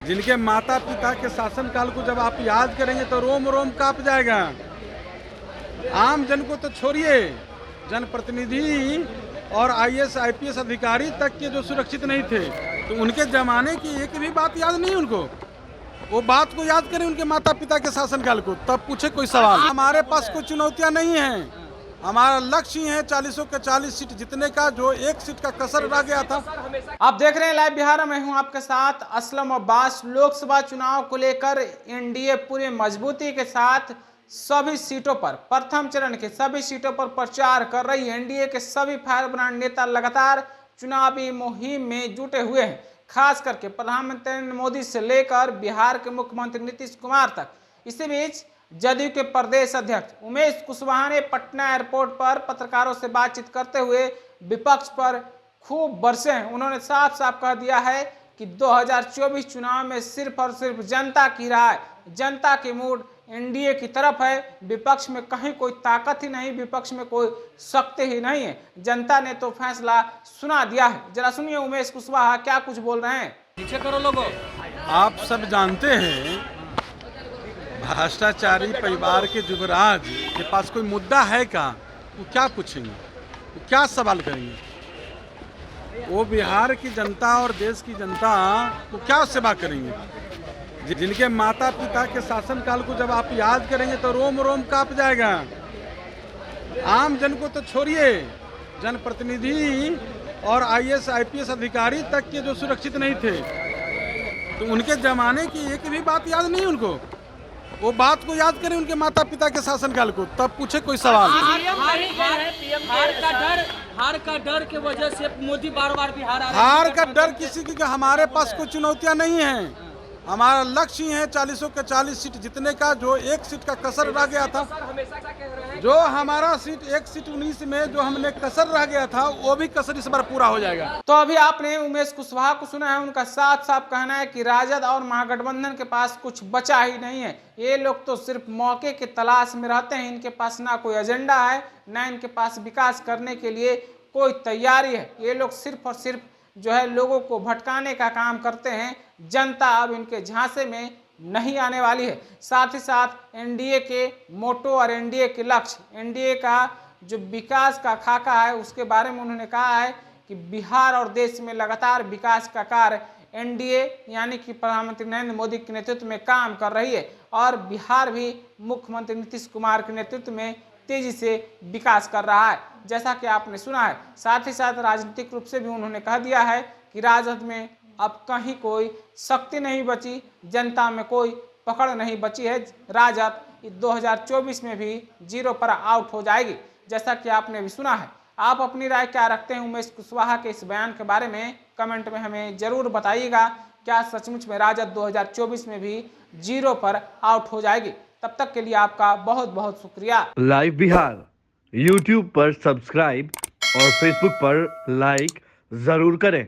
जिनके माता पिता के शासनकाल को जब आप याद करेंगे तो रोम रोम कांप जाएगा। आम जन को तो छोड़िए, जनप्रतिनिधि और आईएएस आईपीएस अधिकारी तक के जो सुरक्षित नहीं थे, तो उनके जमाने की एक भी बात याद नहीं उनको। वो बात को याद करें उनके माता पिता के शासनकाल को, तब पूछे कोई सवाल। हमारे पास कोई चुनौतियां नहीं हैं। हमारा लक्ष्य ही है 40 के 40 सीट जीतने का, जो एक सीट का कसर रह गया था। आप देख रहे हैं लाइव बिहार, मैं हूं आपके साथ असलम अब्बास। लोकसभा चुनाव को लेकर एनडीए पूरी मजबूती के साथ सभी सीटों पर, प्रथम चरण के सभी सीटों पर प्रचार कर रही है। एनडीए के सभी फायर ब्रांड नेता लगातार चुनावी मुहिम में जुटे हुए हैं, खास करके प्रधानमंत्री नरेंद्र मोदी से लेकर बिहार के मुख्यमंत्री नीतीश कुमार तक। इसी बीच जदयू के प्रदेश अध्यक्ष उमेश कुशवाहा ने पटना एयरपोर्ट पर पत्रकारों से बातचीत करते हुए विपक्ष पर खूब बरसे हैं। उन्होंने साफ साफ कह दिया है कि 2024 चुनाव में सिर्फ और सिर्फ जनता की राय, जनता की मूड एनडीए की तरफ है। विपक्ष में कहीं कोई ताकत ही नहीं, विपक्ष में कोई शक्ति ही नहीं है। जनता ने तो फैसला सुना दिया है। जरा सुनिए उमेश कुशवाहा क्या कुछ बोल रहे हैं। पीछे करो लोगों। आप सब जानते हैं, भ्रष्टाचारी परिवार के युवराज के पास कोई मुद्दा है क्या? वो क्या पूछेंगे, वो क्या सवाल करेंगे? वो बिहार की जनता और देश की जनता को क्या सेवा करेंगे? जिनके माता पिता के शासनकाल को जब आप याद करेंगे तो रोम रोम कांप जाएगा। आम जन को तो छोड़िए, जनप्रतिनिधि और आईएएस आईपीएस अधिकारी तक के जो सुरक्षित नहीं थे, तो उनके जमाने की एक भी बात याद नहीं उनको। वो बात को याद करें उनके माता पिता के शासनकाल को, तब पूछे कोई सवाल। हार का डर के वजह से मोदी बार बार बिहार आ रहे हैं। हार का डर किसी की, हमारे पास कोई चुनौतियां नहीं हैं। हमारा लक्ष्य ही है 40 के 40 सीट जीतने का, जो एक सीट का कसर रह गया था। जो हमारा सीट एक सीट 19 में जो हमने कसर रह गया था, वो भी कसर इस बार पूरा हो जाएगा। तो अभी आपने उमेश कुशवाहा को सुना है। उनका साफ साफ कहना है कि राजद और महागठबंधन के पास कुछ बचा ही नहीं है। ये लोग तो सिर्फ मौके की तलाश में रहते हैं। इनके पास ना कोई एजेंडा है, ना इनके पास विकास करने के लिए कोई तैयारी है। ये लोग सिर्फ और सिर्फ जो है लोगों को भटकाने का काम करते हैं। जनता अब इनके झांसे में नहीं आने वाली है। साथ ही साथ एनडीए के मोटो और एनडीए के लक्ष्य, एनडीए का जो विकास का खाका है, उसके बारे में उन्होंने कहा है कि बिहार और देश में लगातार विकास का कार्य एनडीए यानी कि प्रधानमंत्री नरेंद्र मोदी के नेतृत्व में काम कर रही है, और बिहार भी मुख्यमंत्री नीतीश कुमार के नेतृत्व में तेजी से विकास कर रहा है, जैसा कि आपने सुना है। साथ ही साथ राजनीतिक रूप से भी उन्होंने कह दिया है कि राजद में अब कहीं कोई शक्ति नहीं बची, जनता में कोई पकड़ नहीं बची है। राजद 2024 में भी जीरो पर आउट हो जाएगी, जैसा कि आपने भी सुना है। आप अपनी राय क्या रखते हैं उमेश कुशवाहा के इस बयान के बारे में? कमेंट में हमें जरूर बताइएगा। क्या सचमुच में राजद 2024 में भी जीरो पर आउट हो जाएगी? तब तक के लिए आपका बहुत बहुत शुक्रिया। लाइव बिहार यूट्यूब पर सब्सक्राइब और फेसबुक पर लाइक जरूर करें।